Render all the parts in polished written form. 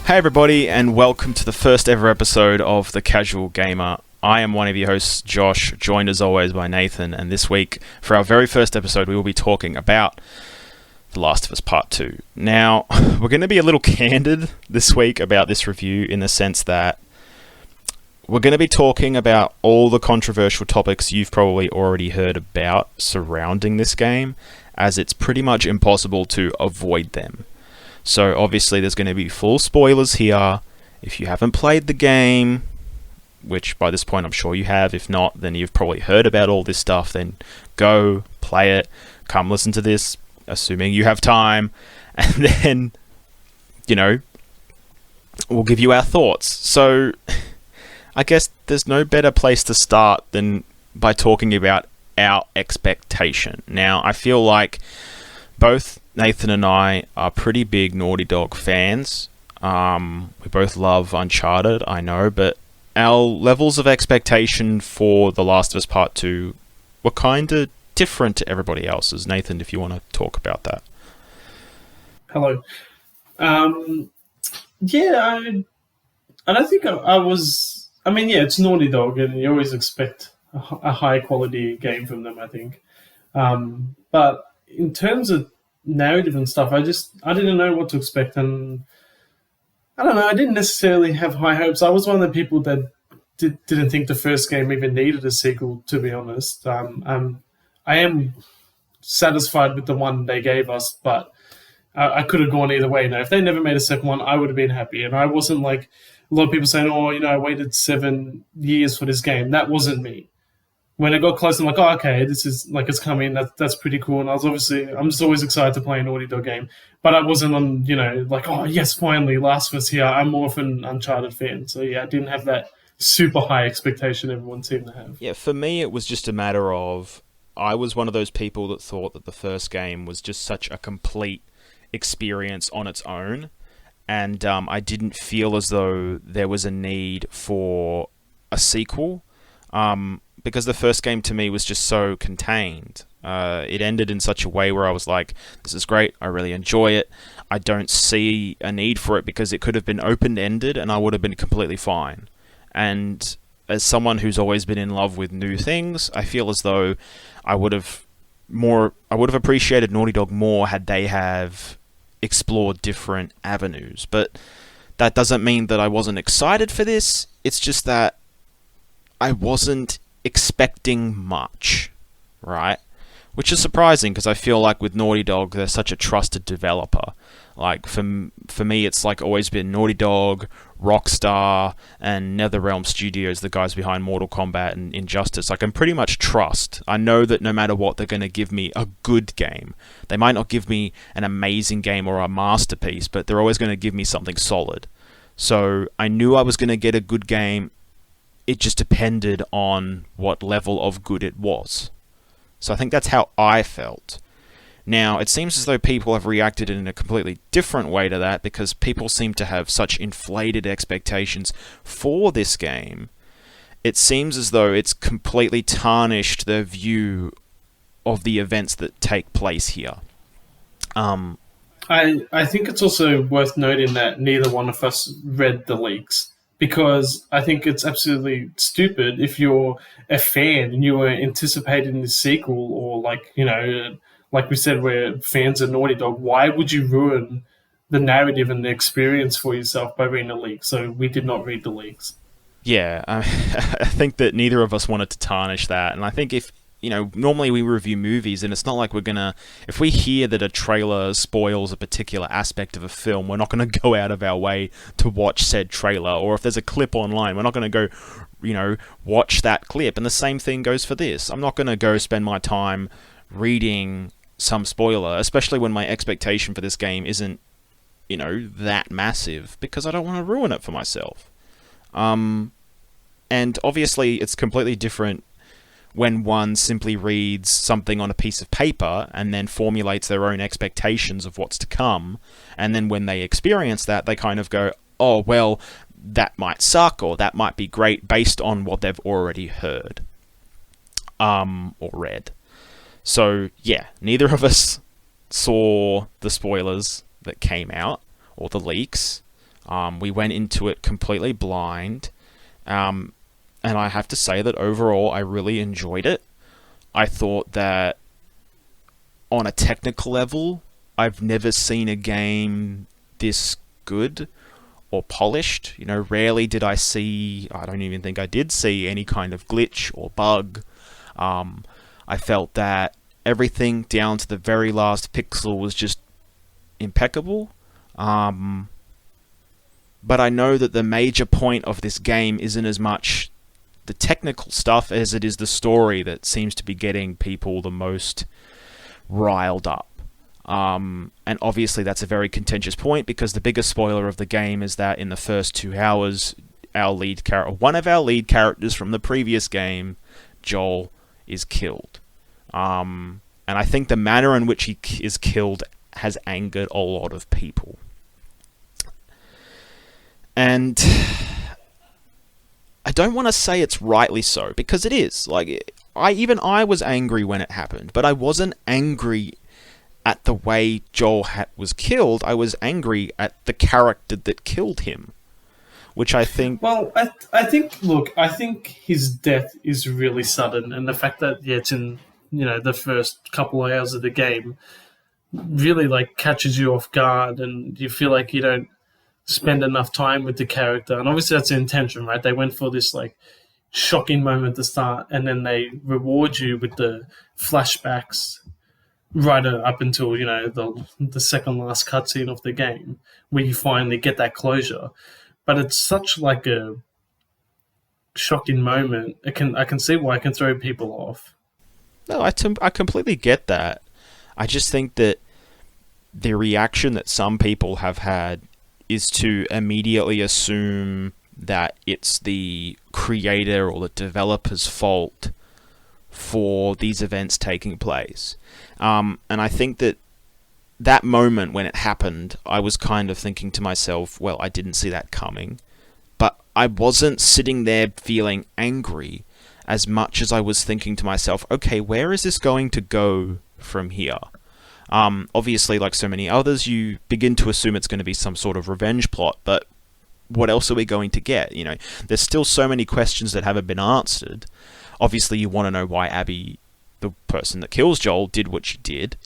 Hey everybody, and welcome to the first ever episode of The Casual Gamer. I am one of your hosts, Josh, joined as always by Nathan, and this week, for our very first episode, we will be talking about The Last of Us Part 2. Now, we're going to be a little candid this week about this review in the sense that we're going to be talking about all the controversial topics you've probably already heard about surrounding this game, as it's pretty much impossible to avoid them. So obviously there's going to be full spoilers here. If you haven't played the game, which by this point I'm sure you have, if not, then you've probably heard about all this stuff, then go play it, come listen to this, assuming you have time, and then, we'll give you our thoughts. So I guess there's no better place to start than by talking about our expectation. Now, I feel like both Nathan and I are pretty big Naughty Dog fans. We both love Uncharted, I know, but our levels of expectation for The Last of Us Part 2 were kind of different to everybody else's. Nathan, if you want to talk about that. Hello. I don't think I was... it's Naughty Dog, and you always expect a high-quality game from them, I think. But in terms of narrative and stuff, I didn't know what to expect, and I don't know, I didn't necessarily have high hopes. I was one of the people that didn't think the first game even needed a sequel, to be honest. I am satisfied with the one they gave us, but I could have gone either way. Now, if they never made a second one, I would have been happy, and I wasn't like a lot of people saying, I waited 7 years for this game. That wasn't me. When it got close, I'm like, okay, this is like it's coming. That's pretty cool. And I'm just always excited to play a Naughty Dog game. But I wasn't on, yes, finally, Last of Us here. I'm more of an Uncharted fan. So yeah, I didn't have that super high expectation everyone seemed to have. Yeah, for me, it was just a matter of I was one of those people that thought that the first game was just such a complete experience on its own. And I didn't feel as though there was a need for a sequel. Because the first game to me was just so contained. It ended in such a way where I was like, this is great, I really enjoy it. I don't see a need for it because it could have been open-ended and I would have been completely fine. And as someone who's always been in love with new things, I feel as though I would have appreciated Naughty Dog more had they have explored different avenues. But that doesn't mean that I wasn't excited for this. It's just that I wasn't expecting much, right? Which is surprising because I feel like with Naughty Dog, they're such a trusted developer. Like, for me, it's like always been Naughty Dog, Rockstar, and NetherRealm Studios, the guys behind Mortal Kombat and Injustice. I can pretty much trust. I know that no matter what, they're going to give me a good game. They might not give me an amazing game or a masterpiece, but they're always going to give me something solid. So I knew I was going to get a good game. It just depended on what level of good it was. So I think that's how I felt. Now, it seems as though people have reacted in a completely different way to that because people seem to have such inflated expectations for this game. It seems as though it's completely tarnished their view of the events that take place here. I think it's also worth noting that neither one of us read the leaks. Because I think it's absolutely stupid if you're a fan and you were anticipating the sequel or like we said, we're fans of Naughty Dog. Why would you ruin the narrative and the experience for yourself by reading a leak? So we did not read the leaks. Yeah, I think that neither of us wanted to tarnish that. And I think if, normally we review movies and it's not like if we hear that a trailer spoils a particular aspect of a film, we're not going to go out of our way to watch said trailer. Or if there's a clip online, we're not going to go, watch that clip. And the same thing goes for this. I'm not going to go spend my time reading some spoiler, especially when my expectation for this game isn't, that massive, because I don't want to ruin it for myself. And obviously it's completely different when one simply reads something on a piece of paper and then formulates their own expectations of what's to come, and then when they experience that, they kind of go, oh, well, that might suck, or that might be great, based on what they've already heard. Or read. So, yeah, neither of us saw the spoilers that came out, or the leaks. We went into it completely blind, and I have to say that overall I really enjoyed it. I thought that on a technical level, I've never seen a game this good or polished. You know, rarely did I see, I don't even think I did see any kind of glitch or bug. I felt that everything down to the very last pixel was just impeccable. But I know that the major point of this game isn't as much the technical stuff as it is the story that seems to be getting people the most riled up. And obviously that's a very contentious point, because the biggest spoiler of the game is that in the first 2 hours, one of our lead characters from the previous game, Joel, is killed. And I think the manner in which he is killed has angered a lot of people. And I don't want to say it's rightly so, because it is. Like, I was angry when it happened, but I wasn't angry at the way Joel was killed. I was angry at the character that killed him, which I think... Well, I think his death is really sudden, and the fact that it's in the first couple of hours of the game really like catches you off guard, and you feel like you don't spend enough time with the character. And obviously that's the intention, right? They went for this like shocking moment to start, and then they reward you with the flashbacks right up until the second last cutscene of the game, where you finally get that closure. But it's such like a shocking moment. I can see why it can throw people off. No, I completely get that. I just think that the reaction that some people have had is to immediately assume that it's the creator or the developer's fault for these events taking place. And I think that moment when it happened, I was kind of thinking to myself, well, I didn't see that coming. But I wasn't sitting there feeling angry as much as I was thinking to myself, okay, where is this going to go from here? Obviously, like so many others, you begin to assume it's going to be some sort of revenge plot, but what else are we going to get? There's still so many questions that haven't been answered. Obviously, you want to know why Abby, the person that kills Joel, did what she did.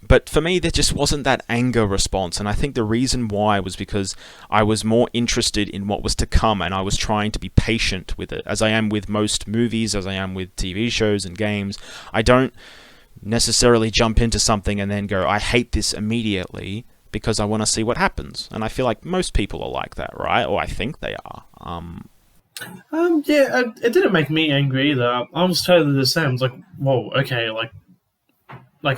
But for me, there just wasn't that anger response, and I think the reason why was because I was more interested in what was to come, and I was trying to be patient with it, as I am with most movies, as I am with TV shows and games. I don't necessarily jump into something and then go, I hate this immediately, because I want to see what happens. And I feel like most people are like that, right? Or I think they are. It didn't make me angry either. I was totally the same. I was like, whoa, okay, like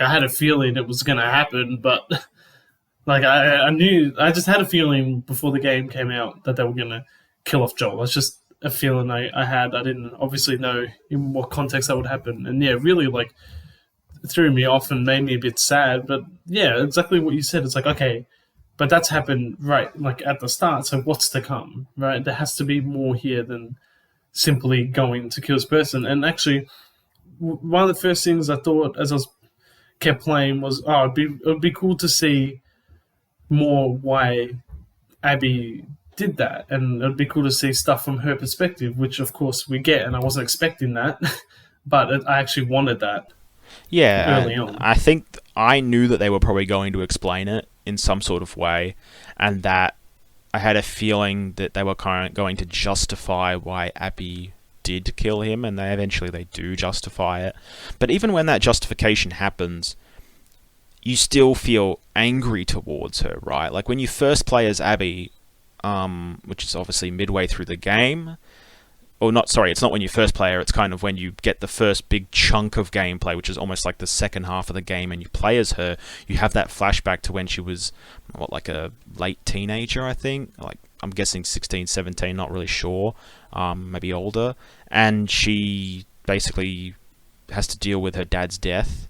I had a feeling it was going to happen, but like I just had a feeling before the game came out that they were going to kill off Joel. That's just a feeling I had. I didn't obviously know in what context that would happen. And really like threw me off and made me a bit sad. But yeah, exactly what you said. It's like, okay, but that's happened right like at the start. So what's to come, right? There has to be more here than simply going to kill this person. And actually, one of the first things I thought as I kept playing was, it would be cool to see more why Abby did that, and it'd be cool to see stuff from her perspective, which of course we get, and I wasn't expecting that, but I actually wanted that. Yeah, early on. I think I knew that they were probably going to explain it in some sort of way, and that I had a feeling that they were kind of going to justify why Abby did kill him, and they do justify it. But even when that justification happens, you still feel angry towards her, right? Like when you first play as Abby, which is obviously midway through the game, or not, sorry, it's not when you first play her, it's kind of when you get the first big chunk of gameplay, which is almost like the second half of the game, and you play as her, you have that flashback to when she was, like a late teenager, I think, like, I'm guessing 16, 17, not really sure, maybe older, and she basically has to deal with her dad's death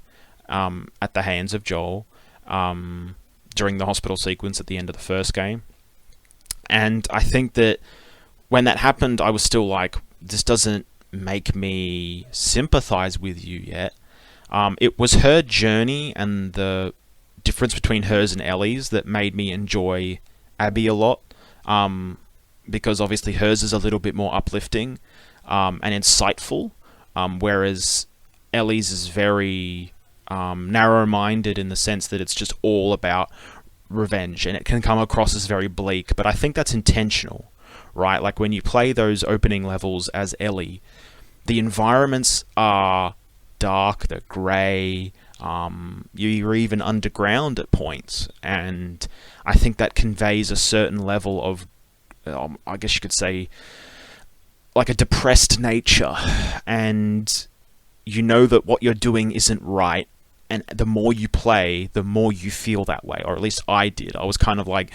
at the hands of Joel during the hospital sequence at the end of the first game. And I think that when that happened, I was still like, this doesn't make me sympathize with you yet. It was her journey and the difference between hers and Ellie's that made me enjoy Abby a lot. Because obviously hers is a little bit more uplifting and insightful, whereas Ellie's is very narrow-minded in the sense that it's just all about revenge, and it can come across as very bleak, but I think that's intentional, right? Like when you play those opening levels as Ellie, the environments are dark, they're grey, you're even underground at points, and I think that conveys a certain level of, I guess you could say, like a depressed nature, and you know that what you're doing isn't right, and the more you play, the more you feel that way, or at least I did. I was kind of like,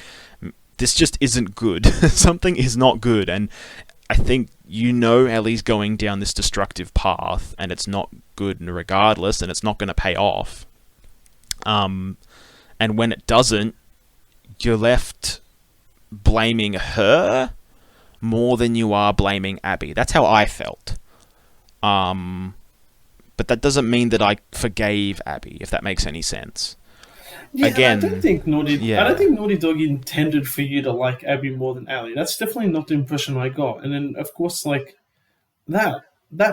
this just isn't good. Something is not good, and I think Ellie's going down this destructive path, and it's not good regardless, and it's not going to pay off. And when it doesn't, you're left blaming her more than you are blaming Abby. That's how I felt. But that doesn't mean that I forgave Abby, if that makes any sense. Yeah, Again, I don't think Naughty Dog intended for you to like Abby more than Ellie. That's definitely not the impression I got. And then, of course, like that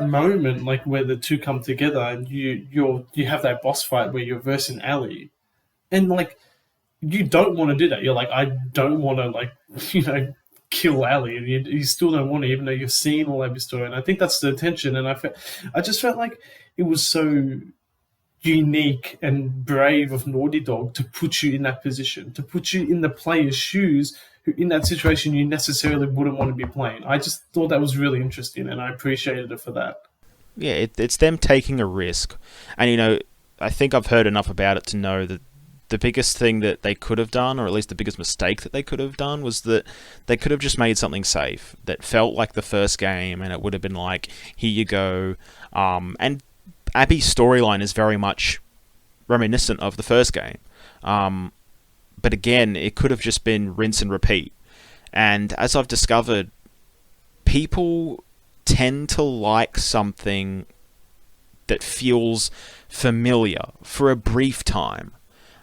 moment, like where the two come together, and you have that boss fight where you're versing Ellie, and like you don't want to do that. You're like, I don't want to like kill Ellie, and you still don't want to, even though you've seen all Abby's story. And I think that's the tension. And I just felt like it was so unique and brave of Naughty Dog to put you in that position, to put you in the player's shoes, who in that situation you necessarily wouldn't want to be playing. I just thought that was really interesting, and I appreciated it for that. Yeah, it's them taking a risk. And, I think I've heard enough about it to know that the biggest thing that they could have done, or at least the biggest mistake that they could have done, was that they could have just made something safe that felt like the first game, and it would have been like, here you go. And Abby's storyline is very much reminiscent of the first game. But again, it could have just been rinse and repeat. And as I've discovered, people tend to like something that feels familiar for a brief time.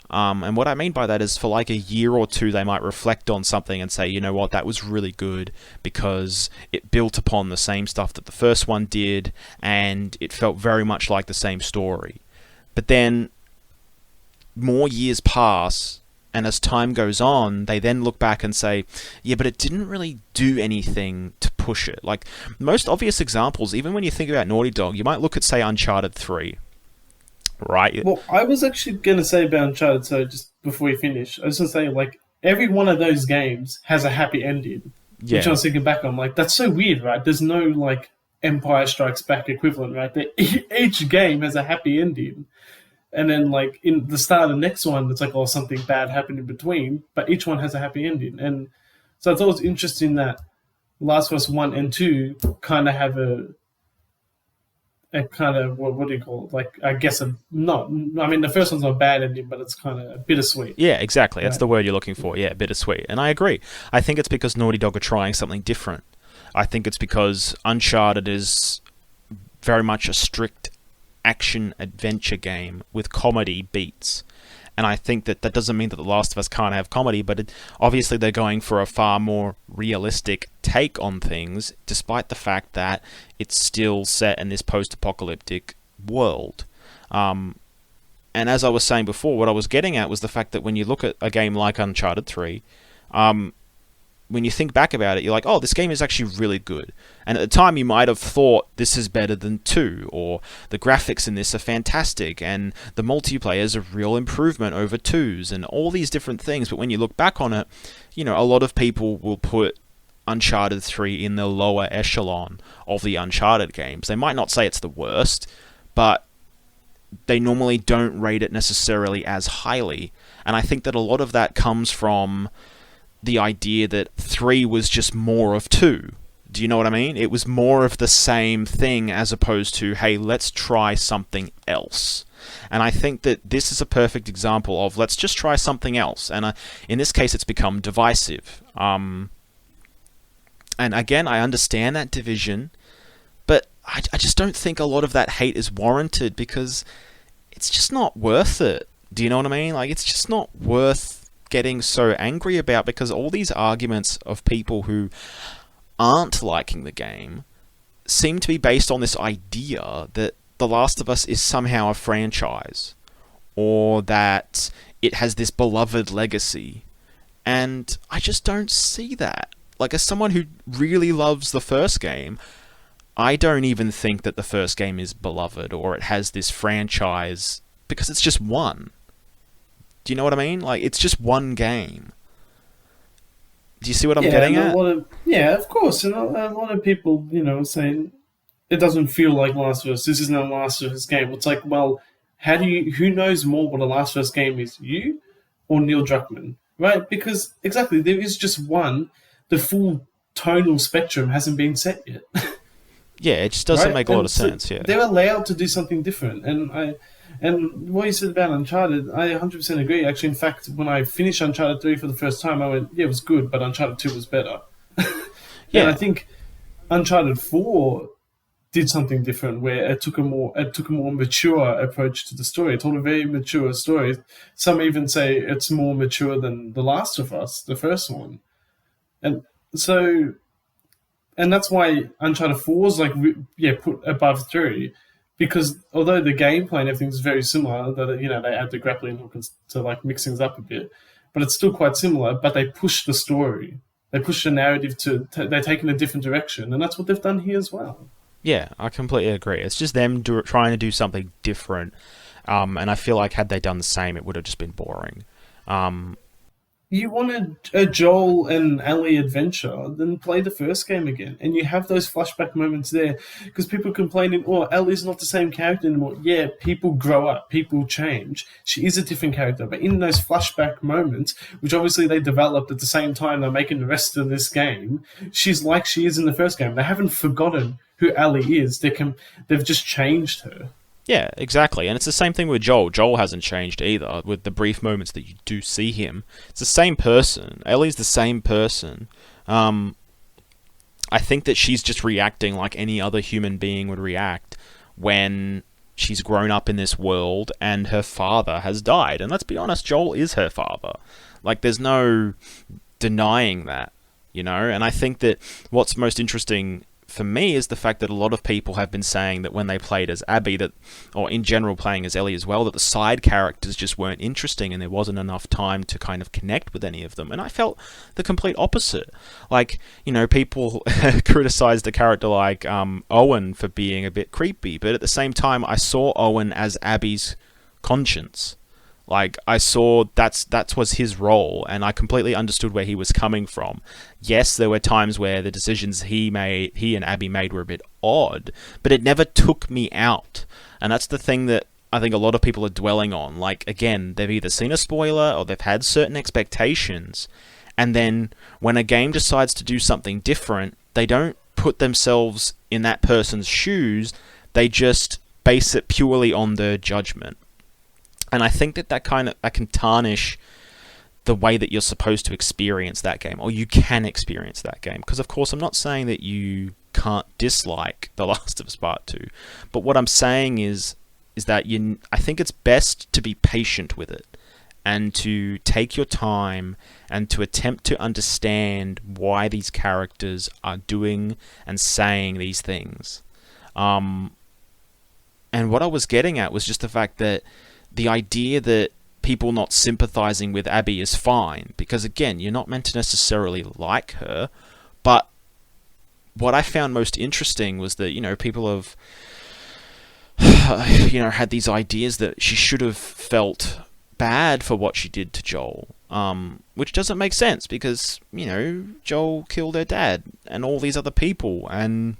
And what I mean by that is for like a year or two, they might reflect on something and say, you know what, that was really good because it built upon the same stuff that the first one did, and it felt very much like the same story. But then more years pass, and as time goes on, they then look back and say, yeah, but it didn't really do anything to push it. Like, most obvious examples, even when you think about Naughty Dog, you might look at, say, Uncharted 3. Right. Well, I was actually going to say about Uncharted, so just before we finish, I was going to say, like, every one of those games has a happy ending. Yeah. Which I was thinking back on, like, that's so weird, right? There's no, like, Empire Strikes Back equivalent, right? Each game has a happy ending. And then, like, in the start of the next one, it's like, oh, something bad happened in between, but each one has a happy ending. And so I thought it was interesting that Last of Us 1 and 2 kind of have a kind of, what do you call it? Like, I guess, the first one's not a bad ending, but it's kind of bittersweet. Yeah, exactly. That's the word you're looking for. Yeah, bittersweet. And I agree. I think it's because Naughty Dog are trying something different. I think it's because Uncharted is very much a strict action-adventure game with comedy beats. And I think that doesn't mean that The Last of Us can't have comedy, but obviously they're going for a far more realistic take on things, despite the fact that it's still set in this post-apocalyptic world. And as I was saying before, what I was getting at was the fact that when you look at a game like Uncharted 3, when you think back about it, you're like, oh, this game is actually really good. And at the time, you might have thought this is better than 2, or the graphics in this are fantastic, and the multiplayer is a real improvement over 2's, and all these different things. But when you look back on it, a lot of people will put Uncharted 3 in the lower echelon of the Uncharted games. They might not say it's the worst, but they normally don't rate it necessarily as highly. And I think that a lot of that comes from the idea that 3 was just more of 2. Do you know what I mean? It was more of the same thing as opposed to, hey, let's try something else. And I think that this is a perfect example of let's just try something else. And in this case, it's become divisive. And again, I understand that division, but I just don't think a lot of that hate is warranted because it's just not worth it. Do you know what I mean? Like, it's just not worth getting so angry about, because all these arguments of people who aren't liking the game seem to be based on this idea that The Last of Us is somehow a franchise, or that it has this beloved legacy. And I just don't see that. Like, as someone who really loves the first game, I don't even think that the first game is beloved or it has this franchise, because it's just one. Do you know what I mean? Like, it's just one game. Do you see what I'm Yeah, getting and a at? lot of yeah, of course, and a lot of people, saying it doesn't feel like Last of Us. This isn't a Last of Us game. It's like, well, how do you? Who knows more what a Last of Us game is, you or Neil Druckmann, right? Because exactly, there is just one. The full tonal spectrum hasn't been set yet, Yeah, it just doesn't right? make a lot And of so sense, yeah. they're allowed to do something different. And what you said about Uncharted, I 100% agree. Actually, in fact, when I finished Uncharted 3 for the first time, I went, yeah, it was good, but Uncharted 2 was better. And I Yeah, think Uncharted 4 did something different, where it took a more mature approach to the story. It told a very mature story. Some even say it's more mature than The Last of Us, the first one. And so, and that's why Uncharted 4 is like, yeah, put above 3, because although the gameplay and everything is very similar, that they add the grappling hook to like mix things up a bit, but it's still quite similar. But they push the story, they push the narrative they take in a different direction, and that's what they've done here as well. yeah, I completely agree. It's just them trying to do something different, and I feel like had they done the same, it would have just been boring. Um, You wanted a Joel and Ellie adventure, then play the first game again. And you have those flashback moments there. Because people complaining, oh, Ellie's not the same character anymore. Yeah, people grow up, people change. She is a different character. But in those flashback moments, which obviously they developed at the same time they're making the rest of this game, she's like she is in the first game. They haven't forgotten who Ellie is. They've just changed her. Yeah, exactly. And it's the same thing with Joel. Joel hasn't changed either, with the brief moments that you do see him. It's the same person. Ellie's the same person. I think that she's just reacting like any other human being would react when she's grown up in this world and her father has died. And let's be honest, Joel is her father. Like, there's no denying that, And I think that what's most interesting for me is the fact that a lot of people have been saying that when they played as Abby, or in general playing as Ellie as well, that the side characters just weren't interesting and there wasn't enough time to kind of connect with any of them. And I felt the complete opposite. Like, people criticized a character like Owen for being a bit creepy, but at the same time, I saw Owen as Abby's conscience. Like, I saw that was his role, and I completely understood where he was coming from. Yes, there were times where the decisions he and Abby made were a bit odd, but it never took me out. And that's the thing that I think a lot of people are dwelling on. Like, again, they've either seen a spoiler or they've had certain expectations, and then when a game decides to do something different, they don't put themselves in that person's shoes, they just base it purely on their judgment. And I think that can tarnish the way that you're supposed to experience that game, or you can experience that game. Because, of course, I'm not saying that you can't dislike The Last of Us Part 2, but what I'm saying is that I think it's best to be patient with it and to take your time and to attempt to understand why these characters are doing and saying these things. And what I was getting at was just the fact that the idea that people not sympathizing with Abby is fine, because again, you're not meant to necessarily like her, but what I found most interesting was that, people have, had these ideas that she should have felt bad for what she did to Joel, which doesn't make sense because, Joel killed her dad and all these other people, and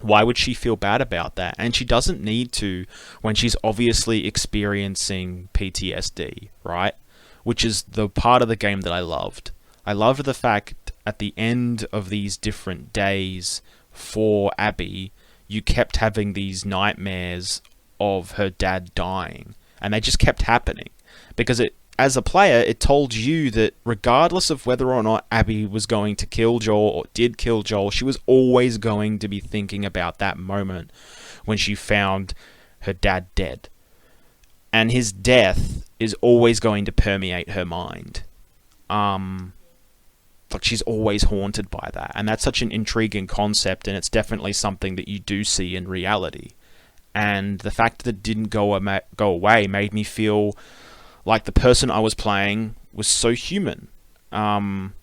why would she feel bad about that? And she doesn't need to when she's obviously experiencing PTSD, right? Which is the part of the game that I loved. I loved the fact at the end of these different days for Abby, you kept having these nightmares of her dad dying. And they just kept happening. Because as a player, it told you that regardless of whether or not Abby was going to kill Joel or did kill Joel, she was always going to be thinking about that moment when she found her dad dead. and his death is always going to permeate her mind. Like she's always haunted by that, and that's such an intriguing concept, and it's definitely something that you do see in reality. And the fact that it didn't go away made me feel like the person I was playing was so human, and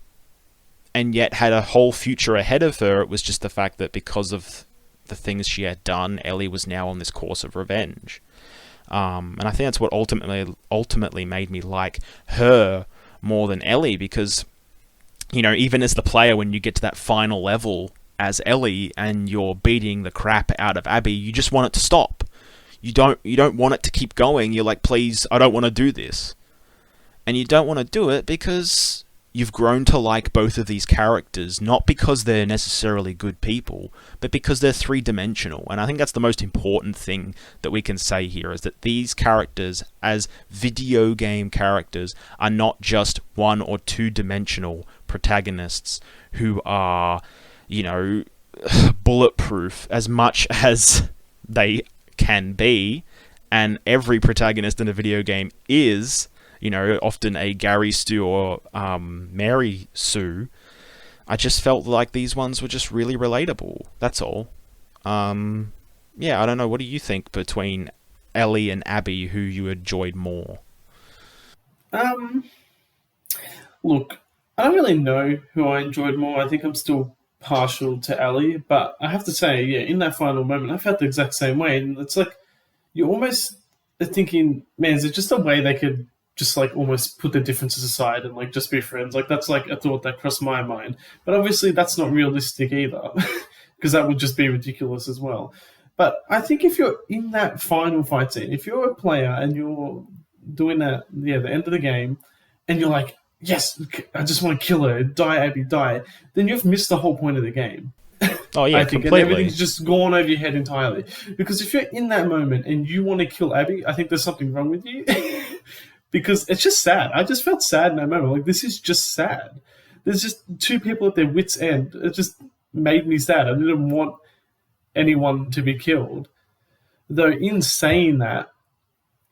yet had a whole future ahead of her. It was just the fact that because of the things she had done, Ellie was now on this course of revenge. And I think that's what ultimately made me like her more than Ellie, because, you know, even as the player, when you get to that final level as Ellie and you're beating the crap out of Abby, you just want it to stop. You don't want it to keep going. You're like, please, I don't want to do this. And you don't want to do it because you've grown to like both of these characters, not because they're necessarily good people, but because they're three-dimensional. And I think that's the most important thing that we can say here, is that these characters, as video game characters, are not just one or two-dimensional protagonists who are, you know, bulletproof as much as they can be. And every protagonist in a video game is, you know, often a Gary Stu or Mary Sue. I just felt like these ones were just really relatable. That's all. Yeah, I don't know. What do you think between Ellie and Abby, who you enjoyed more? Look, I don't really know who I enjoyed more. I think I'm still partial to Ellie, but I have to say, yeah, in that final moment, I felt the exact same way. And it's like, you're almost thinking, man, is it just a way they could just like almost put their differences aside and like just be friends? Like that's like a thought that crossed my mind. But obviously that's not realistic either, because that would just be ridiculous as well. But I think if you're in that final fight scene, if you're a player and you're doing that, yeah, the end of the game, and you're like, yes, I just want to kill her, die, Abby, die, then you've missed the whole point of the game. Oh yeah, I think, completely. and everything's just gone over your head entirely. Because if you're in that moment and you want to kill Abby, I think there's something wrong with you. Because it's just sad. I just felt sad in that moment. Like, this is just sad. There's just two people at their wits' end. It just made me sad. I didn't want anyone to be killed. Though, in saying that,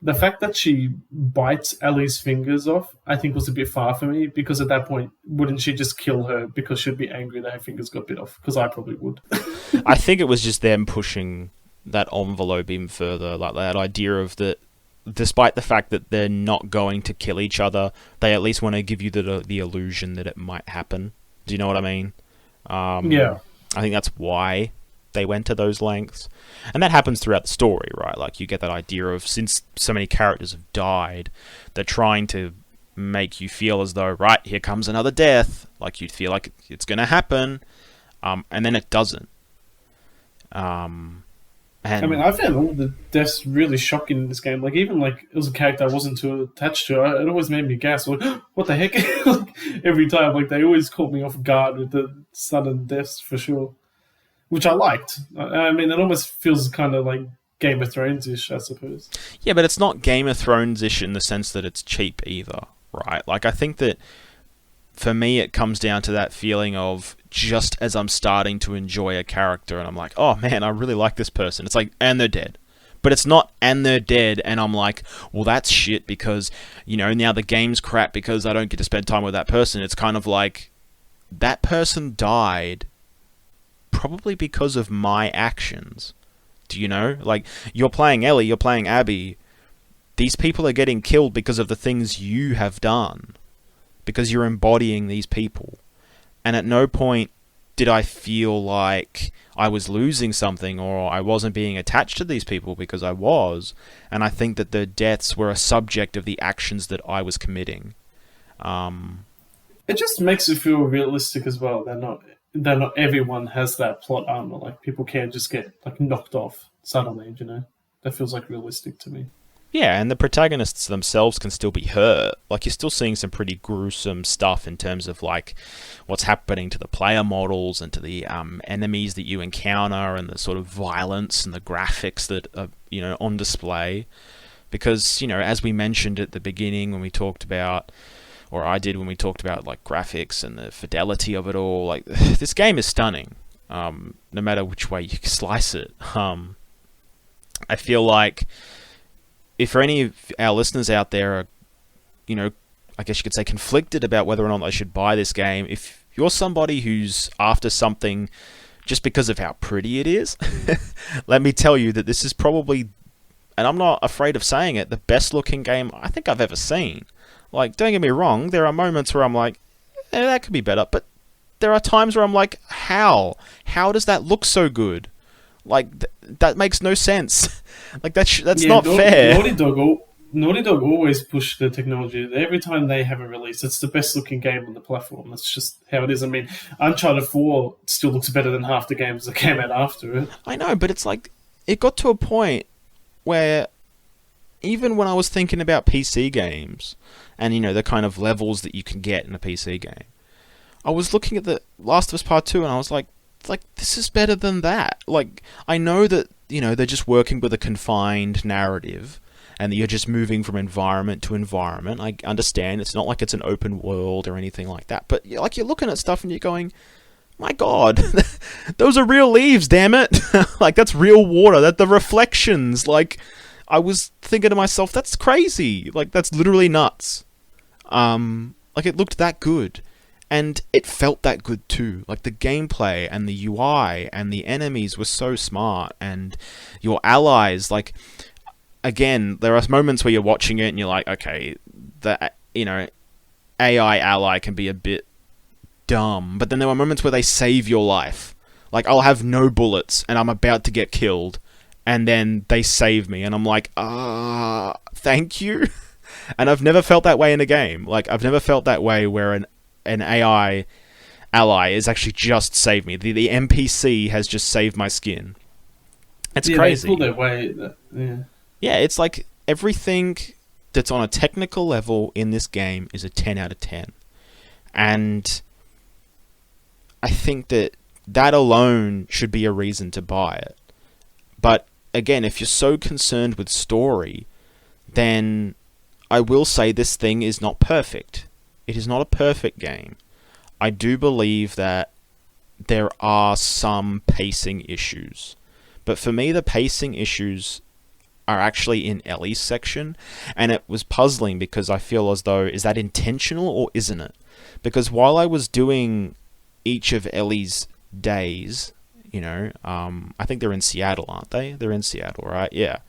the fact that she bites Ellie's fingers off, I think was a bit far for me, because at that point, wouldn't she just kill her because she'd be angry that her fingers got bit off? Because I probably would. I think it was just them pushing that envelope even further, like that idea of that, despite the fact that they're not going to kill each other, they at least want to give you the illusion that it might happen. Do you know what I mean? Yeah. I think that's why they went to those lengths. And that happens throughout the story, right? Like, you get that idea of, since so many characters have died, they're trying to make you feel as though, right, here comes another death. Like, you'd feel like it's going to happen. And then it doesn't. I mean, I found all the deaths really shocking in this game. Like, even like it was a character I wasn't too attached to. It always made me gasp. Like, what the heck? Like, every time, like they always caught me off guard with the sudden deaths for sure, which I liked. I mean, it almost feels kind of like Game of Thrones-ish, I suppose. Yeah, but it's not Game of Thrones-ish in the sense that it's cheap either, right? Like, I think that for me, it comes down to that feeling of, just as I'm starting to enjoy a character and I'm like, oh man, I really like this person, it's like, and they're dead. But it's not, and they're dead, and I'm like, well, that's shit because, you know, now the game's crap because I don't get to spend time with that person. It's kind of like, that person died probably because of my actions. Do you know? Like, you're playing Ellie, you're playing Abby. These people are getting killed because of the things you have done. Because you're embodying these people. And at no point did I feel like I was losing something or I wasn't being attached to these people, because I was. And I think that their deaths were a subject of the actions that I was committing. It just makes it feel realistic as well. That not everyone has that plot armor. Like, people can't just get like knocked off suddenly, you know? That feels like realistic to me. Yeah, and the protagonists themselves can still be hurt. Like, you're still seeing some pretty gruesome stuff in terms of, like, what's happening to the player models and to the enemies that you encounter, and the sort of violence and the graphics that are, you know, on display. Because, you know, as we mentioned at the beginning when we talked about, or I did when we talked about, like, graphics and the fidelity of it all, like, this game is stunning, no matter which way you slice it. I feel like if for any of our listeners out there are, you know, I guess you could say conflicted about whether or not they should buy this game, if you're somebody who's after something just because of how pretty it is, let me tell you that this is probably, and I'm not afraid of saying it, the best looking game I think I've ever seen. Like, don't get me wrong, there are moments where I'm like, that could be better, but there are times where I'm like, how? How does that look so good? Like, that makes no sense. Like, that's not fair. Naughty Dog always push the technology. Every time they have a release, it's the best looking game on the platform. That's just how it is. I mean, Uncharted 4 still looks better than half the games that came out after it. I know, but it's like, it got to a point where even when I was thinking about PC games and, you know, the kind of levels that you can get in a PC game, I was looking at the Last of Us Part 2 and I was like, this is better than that. Like, I know that, you know, they're just working with a confined narrative and that you're just moving from environment to environment. I understand it's not like it's an open world or anything like that, but like, you're looking at stuff and you're going, my God, those are real leaves, damn it. Like, that's real water, that the reflections, like, I was thinking to myself, that's crazy. Like, that's literally nuts. Like, it looked that good. And it felt that good too. Like, the gameplay and the UI and the enemies were so smart. And your allies, like, again, there are moments where you're watching it and you're like, okay, the, you know, AI ally can be a bit dumb. But then there were moments where they save your life. Like, I'll have no bullets and I'm about to get killed. And then they save me. And I'm like, thank you. And I've never felt that way in a game. Like, I've never felt that way where an AI ally is actually just saved me. The NPC has just saved my skin. It's crazy. They pull their way. Yeah, it's like everything that's on a technical level in this game is a 10 out of 10. And I think that alone should be a reason to buy it. But again, if you're so concerned with story, then I will say this thing is not perfect. It is not a perfect game. I do believe that there are some pacing issues. But for me, the pacing issues are actually in Ellie's section. And it was puzzling because I feel as though, is that intentional or isn't it? Because while I was doing each of Ellie's days, you know, I think they're in Seattle, aren't they? They're in Seattle, right? Yeah.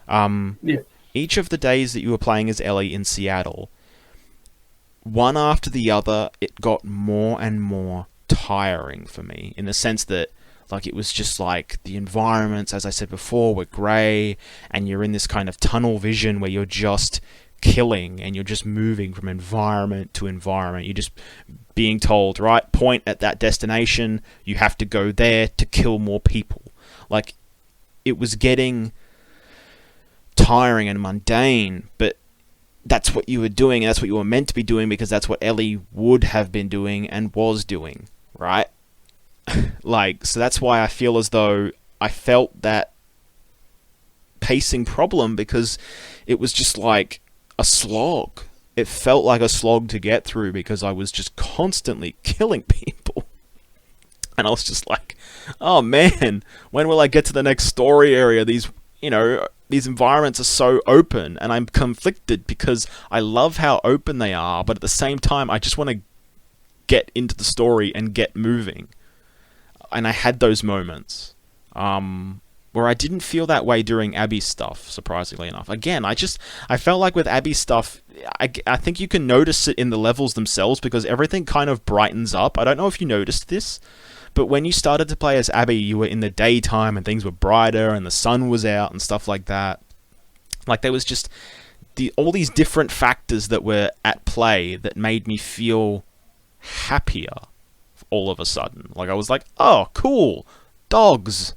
Yeah. Each of the days that you were playing as Ellie in Seattle, one after the other, it got more and more tiring for me, in the sense that, like, it was just like the environments, as I said before, were grey, and you're in this kind of tunnel vision where you're just killing and you're just moving from environment to environment. You're just being told, right, point at that destination, you have to go there to kill more people. Like, it was getting tiring and mundane, but that's what you were doing, and that's what you were meant to be doing, because that's what Ellie would have been doing and was doing, right? Like, so that's why I feel as though I felt that pacing problem, because it was just like a slog. It felt like a slog to get through because I was just constantly killing people. And I was just like, oh man, when will I get to the next story area? These, you know, these environments are so open, and I'm conflicted because I love how open they are, but at the same time, I just want to get into the story and get moving. And I had those moments where I didn't feel that way during Abby's stuff, surprisingly enough. Again, I felt like with Abby's stuff, I think you can notice it in the levels themselves, because everything kind of brightens up. I don't know if you noticed this, but when you started to play as Abby, you were in the daytime and things were brighter and the sun was out and stuff like that. Like, there was just all these different factors that were at play that made me feel happier all of a sudden. Like, I was like, oh, cool, dogs.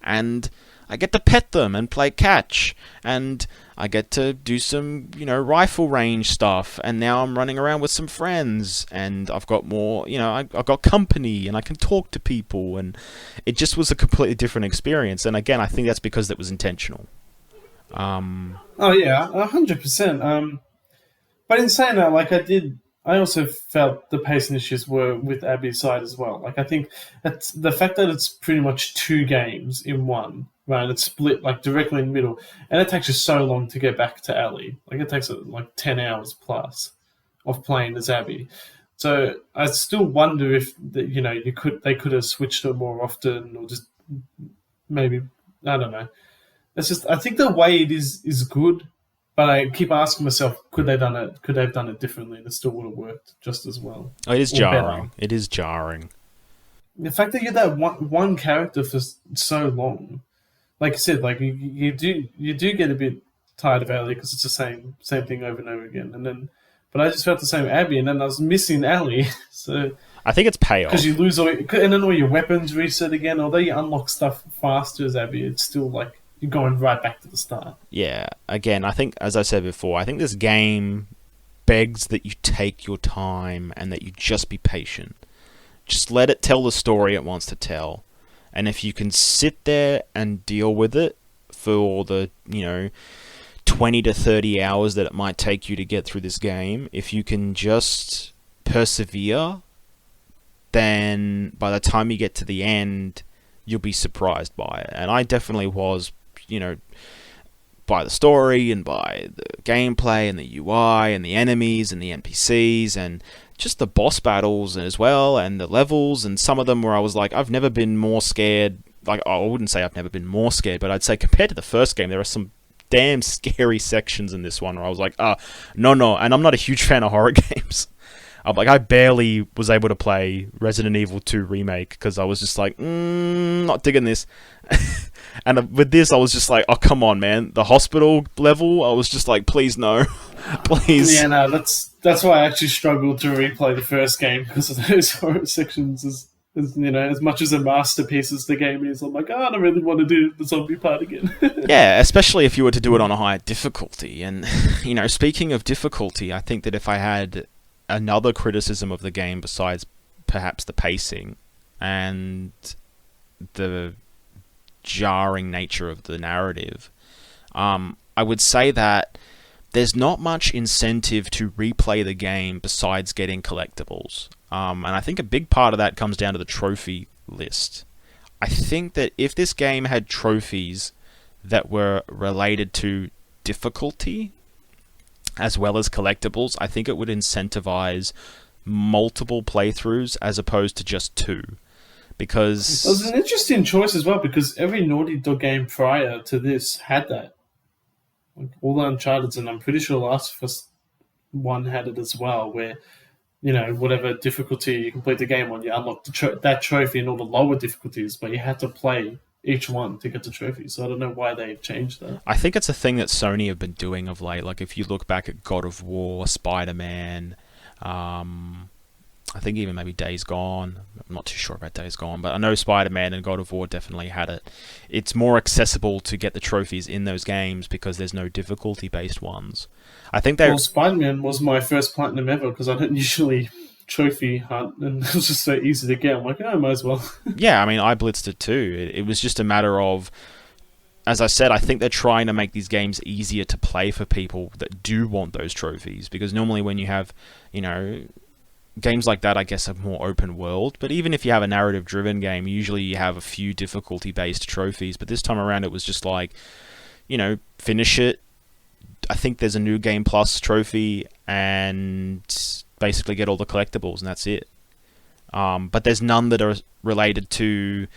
And I get to pet them and play catch. And I get to do some, you know, rifle range stuff, and now I'm running around with some friends, and I've got more, you know, I've got company, and I can talk to people, and it just was a completely different experience. And again, I think that's because it was intentional. Oh yeah, 100%. But in saying that, like, I did I also felt the pacing issues were with Abby's side as well. Like I think that's the fact that it's pretty much two games in one, right? It's split like directly in the middle, and it takes you so long to get back to Ellie. Like it takes like 10 hours plus of playing as Abby. So I still wonder if they could have switched her more often, or just maybe I don't know. It's just I think the way it is good, but I keep asking myself, could they done it? Could they have done it differently, and it still would have worked just as well Oh, it is or better? jarring. It is jarring. The fact that you're that one character for so long, like I said, like you do get a bit tired of Ellie because it's the same thing over and over again, and then. But I just felt the same with Abby, and then I was missing Ellie. So I think it's because payoff. you lose and then all your weapons reset again. Although you unlock stuff faster as Abby, it's still like you're going right back to the start. Yeah, again, I think, as I said before, I think this game begs that you take your time and that you just be patient. Just let it tell the story it wants to tell. And if you can sit there and deal with it for the, 20 to 30 hours that it might take you to get through this game, if you can just persevere, then by the time you get to the end, you'll be surprised by it. And I definitely was, you know, by the story and by the gameplay and the UI and the enemies and the NPCs and just the boss battles as well and the levels, and some of them where I was like, I've never been more scared. Like, I wouldn't say I've never been more scared, but I'd say compared to the first game, there are some damn scary sections in this one where I was like, no. And I'm not a huge fan of horror games. I'm like, I barely was able to play Resident Evil 2 Remake because I was just like, not digging this. And with this, I was just like, oh, come on, man. The hospital level, I was just like, please, no. Please. Yeah, no, that's why I actually struggled to replay the first game because of those horror sections. As much as a masterpiece as the game is, I'm like, I don't really want to do the zombie part again. Yeah, especially if you were to do it on a higher difficulty. And, speaking of difficulty, I think that if I had another criticism of the game besides perhaps the pacing and the jarring nature of the narrative, I would say that there's not much incentive to replay the game besides getting collectibles. And I think a big part of that comes down to the trophy list. I think that if this game had trophies that were related to difficulty as well as collectibles, I think it would incentivize multiple playthroughs as opposed to just two. Because It was an interesting choice as well because every Naughty Dog game prior to this had that. Like all the Uncharted, and I'm pretty sure Last of Us one had it as well, where whatever difficulty you complete the game on, you unlock that trophy in all the lower difficulties, but you had to play each one to get the trophy. So I don't know why they've changed that. I think it's a thing that Sony have been doing of late. Like if you look back at God of War, Spider-Man, I think even maybe Days Gone. I'm not too sure about Days Gone, but I know Spider-Man and God of War definitely had it. It's more accessible to get the trophies in those games because there's no difficulty-based ones. I think they. Well, Spider-Man was my first platinum ever because I don't usually trophy hunt, and it was just so easy to get. I'm like, I might as well. Yeah, I mean, I blitzed it too. It was just a matter of, as I said, I think they're trying to make these games easier to play for people that do want those trophies. Because normally when you have, games like that, I guess, are more open world. But even if you have a narrative-driven game, usually you have a few difficulty-based trophies. But this time around, it was just like, finish it. I think there's a New Game Plus trophy and basically get all the collectibles, and that's it. But there's none that are related to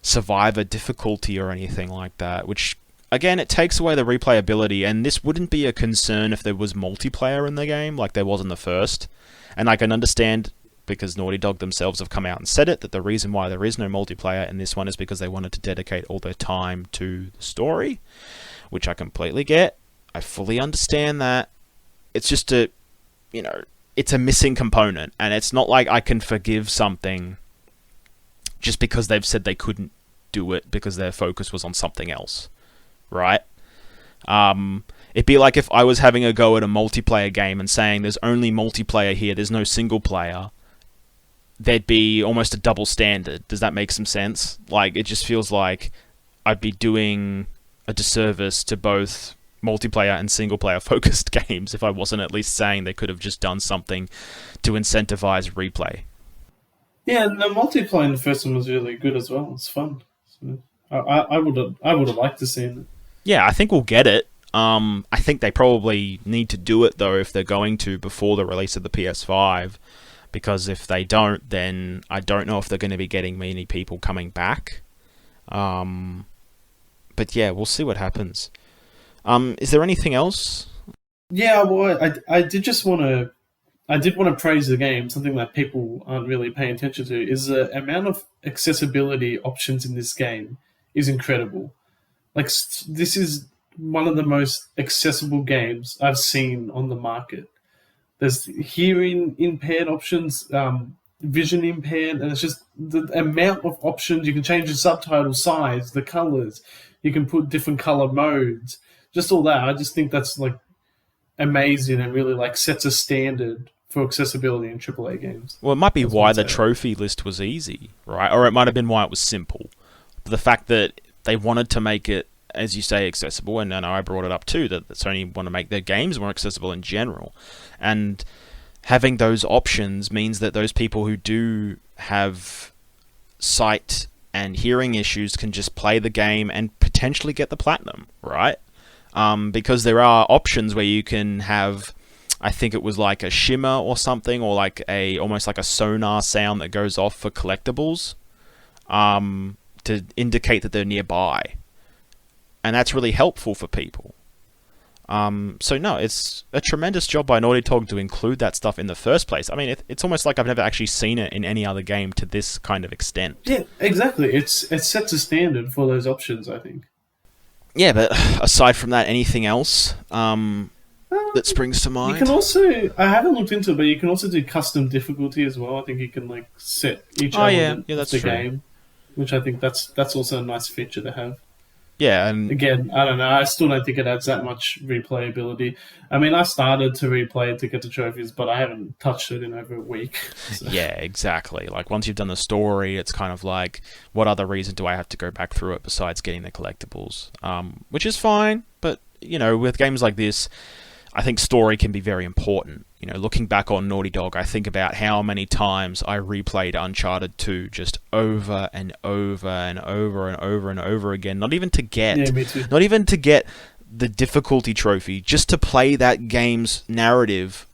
survivor difficulty or anything like that, which, again, it takes away the replayability, and this wouldn't be a concern if there was multiplayer in the game like there was in the first. And I can understand, because Naughty Dog themselves have come out and said it, that the reason why there is no multiplayer in this one is because they wanted to dedicate all their time to the story, which I completely get. I fully understand that. It's just it's a missing component, and it's not like I can forgive something just because they've said they couldn't do it because their focus was on something else, right? It'd be like if I was having a go at a multiplayer game and saying there's only multiplayer here, there's no single player. There'd be almost a double standard. Does that make some sense? Like, it just feels like I'd be doing a disservice to both multiplayer and single player focused games if I wasn't at least saying they could have just done something to incentivize replay. Yeah, and the multiplayer in the first one was really good as well. It's fun. So I would have liked to see it. Yeah, I think we'll get it. I think they probably need to do it though if they're going to before the release of the PS5, because if they don't, then I don't know if they're going to be getting many people coming back. But yeah, we'll see what happens. Is there anything else? Yeah, well, I did want to praise the game. Something that people aren't really paying attention to is the amount of accessibility options in this game is incredible. Like, this is one of the most accessible games I've seen on the market. There's hearing impaired options, vision impaired, and it's just the amount of options. You can change the subtitle size, the colors. You can put different color modes. Just all that. I just think that's like amazing and really like sets a standard for accessibility in AAA games. Well, it might be why the trophy list was easy, right? Or it might have been why it was simple. But the fact that they wanted to make it, as you say, accessible, and I know I brought it up too, that Sony want to make their games more accessible in general. And having those options means that those people who do have sight and hearing issues can just play the game and potentially get the platinum, right? Because there are options where you can have, I think it was like a shimmer or something, or like almost like a sonar sound that goes off for collectibles, to indicate that they're nearby. And that's really helpful for people. So no, it's a tremendous job by Naughty Dog to include that stuff in the first place. I mean, it's almost like I've never actually seen it in any other game to this kind of extent. Yeah, exactly. It sets a standard for those options, I think. Yeah, but aside from that, anything else that springs to mind? You can also, I haven't looked into it, but you can also do custom difficulty as well. I think you can like set each element of the game, which I think that's also a nice feature to have. Yeah, and again, I don't know. I still don't think it adds that much replayability. I mean, I started to replay it to get the trophies, but I haven't touched it in over a week. So. Yeah, exactly. Like, once you've done the story, it's kind of like, what other reason do I have to go back through it besides getting the collectibles? Which is fine, but, you know, with games like this, I think story can be very important. You know, looking back on Naughty Dog, I think about how many times I replayed Uncharted 2 just over and over and over and over and over again. Not even to get the difficulty trophy, just to play that game's narrative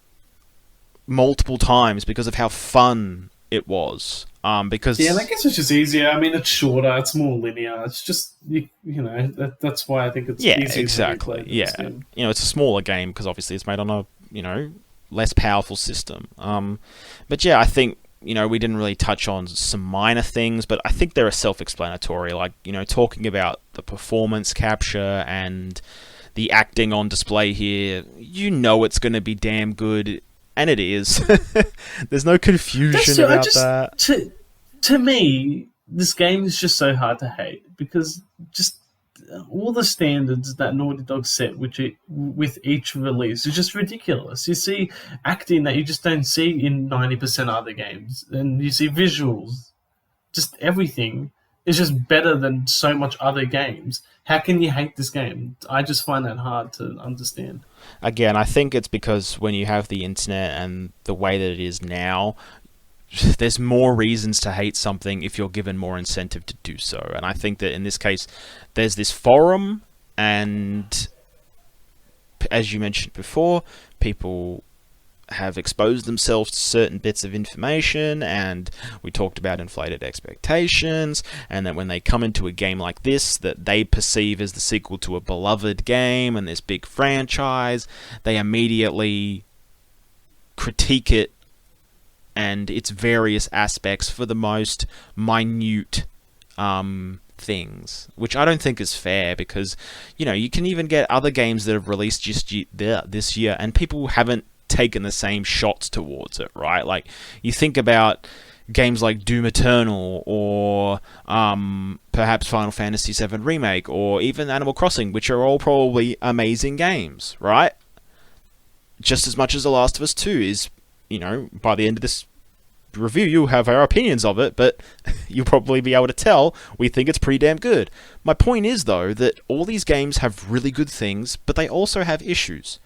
multiple times because of how fun it was. Because I guess it's just easier. I mean, it's shorter, it's more linear. It's just you know that's why I think it's easier. Exactly. Yeah, you know, it's a smaller game because obviously it's made on a less powerful system. But yeah, I think we didn't really touch on some minor things, but I think they're self-explanatory. Like talking about the performance capture and the acting on display here, it's going to be damn good. And it is. There's no confusion about that. To me, this game is just so hard to hate because just all the standards that Naughty Dog set with each release is just ridiculous. You see acting that you just don't see in 90% of other games, and you see visuals. Just everything is just better than so much other games. How can you hate this game? I just find that hard to understand. Again, I think it's because when you have the internet and the way that it is now, there's more reasons to hate something if you're given more incentive to do so. And I think that in this case, there's this forum, and as you mentioned before, people have exposed themselves to certain bits of information, and we talked about inflated expectations, and that when they come into a game like this that they perceive as the sequel to a beloved game and this big franchise, they immediately critique it and its various aspects for the most minute things, which I don't think is fair, because you can even get other games that have released just this year and people haven't taken the same shots towards it, right? Like, you think about games like Doom Eternal, or perhaps Final Fantasy VII Remake, or even Animal Crossing, which are all probably amazing games, right? Just as much as The Last of Us 2 is, by the end of this review, you have our opinions of it, but you'll probably be able to tell we think it's pretty damn good. My point is, though, that all these games have really good things, but they also have issues.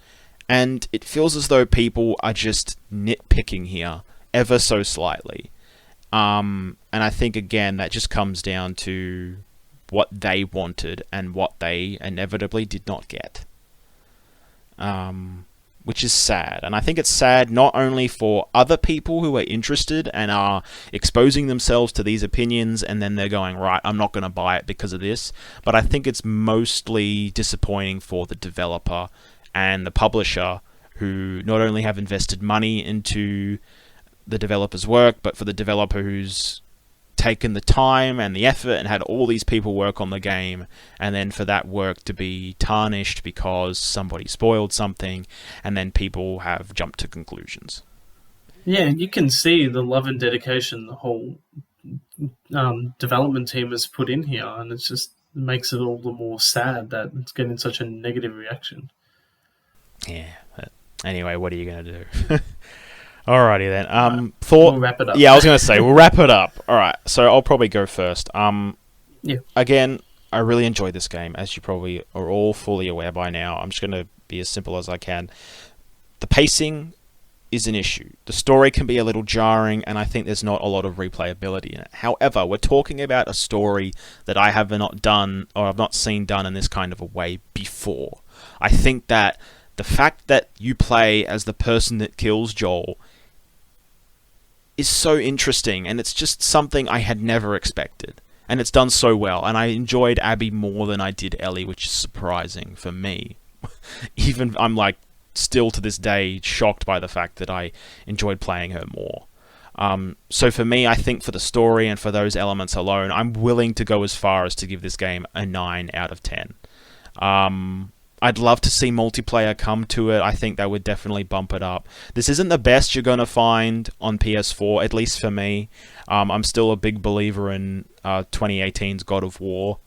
And it feels as though people are just nitpicking here ever so slightly. And I think, again, that just comes down to what they wanted and what they inevitably did not get. Which is sad. And I think it's sad not only for other people who are interested and are exposing themselves to these opinions and then they're going, right, I'm not going to buy it because of this, but I think it's mostly disappointing for the developer and the publisher, who not only have invested money into the developer's work, but for the developer who's taken the time and the effort and had all these people work on the game, and then for that work to be tarnished because somebody spoiled something, and then people have jumped to conclusions. Yeah, you can see the love and dedication the whole development team has put in here, and it just makes it all the more sad that it's getting such a negative reaction. Yeah. Anyway, what are you going to do? Alrighty then. We'll wrap it up. Yeah, I was going to say, we'll wrap it up. Alright, so I'll probably go first. Yeah. Again, I really enjoyed this game, as you probably are all fully aware by now. I'm just going to be as simple as I can. The pacing is an issue. The story can be a little jarring, and I think there's not a lot of replayability in it. However, we're talking about a story that I have not done, or I've not seen done in this kind of a way before. I think that the fact that you play as the person that kills Joel is so interesting, and it's just something I had never expected. And it's done so well, and I enjoyed Abby more than I did Ellie, which is surprising for me. Even I'm like still to this day shocked by the fact that I enjoyed playing her more. So for me, I think for the story and for those elements alone, I'm willing to go as far as to give this game a 9 out of 10. I'd love to see multiplayer come to it. I think that would definitely bump it up. This isn't the best you're going to find on PS4, at least for me. I'm still a big believer in 2018's God of War.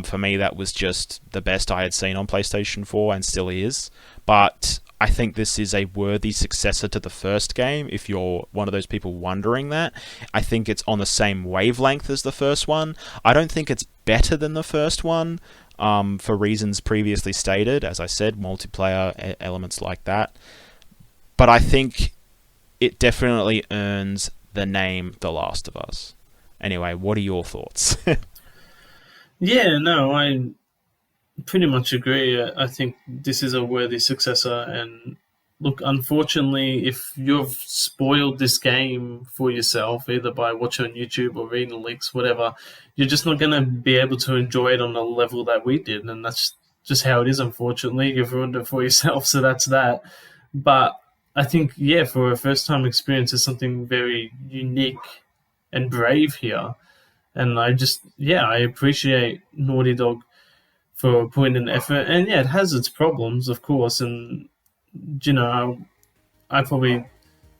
For me, that was just the best I had seen on PlayStation 4 and still is. But I think this is a worthy successor to the first game, if you're one of those people wondering that. I think it's on the same wavelength as the first one. I don't think it's better than the first one, for reasons previously stated. As I said, multiplayer elements like that. But I think it definitely earns the name The Last of Us. Anyway, what are your thoughts? Yeah, no, I pretty much agree. I think this is a worthy successor, and look, unfortunately, if you've spoiled this game for yourself, either by watching on YouTube or reading the leaks, whatever, you're just not going to be able to enjoy it on the level that we did, and that's just how it is, unfortunately. You've ruined it for yourself, so that's that. But I think, yeah, for a first-time experience, it's something very unique and brave here. And I appreciate Naughty Dog for putting in effort. And yeah, it has its problems, of course. And, you know, I probably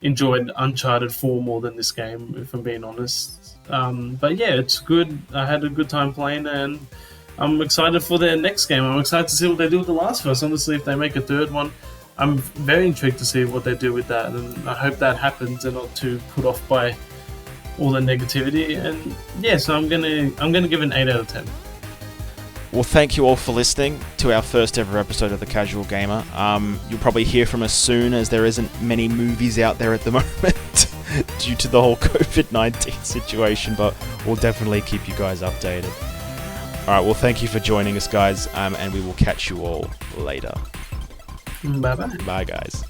enjoyed Uncharted 4 more than this game, if I'm being honest. But yeah, it's good. I had a good time playing, and I'm excited for their next game. I'm excited to see what they do with The Last of Us. Honestly, if they make a third one, I'm very intrigued to see what they do with that. And I hope that happens and not too put off by all the negativity. And yeah, so I'm gonna give it an 8 out of 10. Well, thank you all for listening to our first ever episode of The Casual Gamer. You'll probably hear from us soon, as there isn't many movies out there at the moment due to the whole COVID-19 situation, but we'll definitely keep you guys updated. Alright, well, thank you for joining us, guys, and we will catch you all later. Bye-bye. Bye, guys.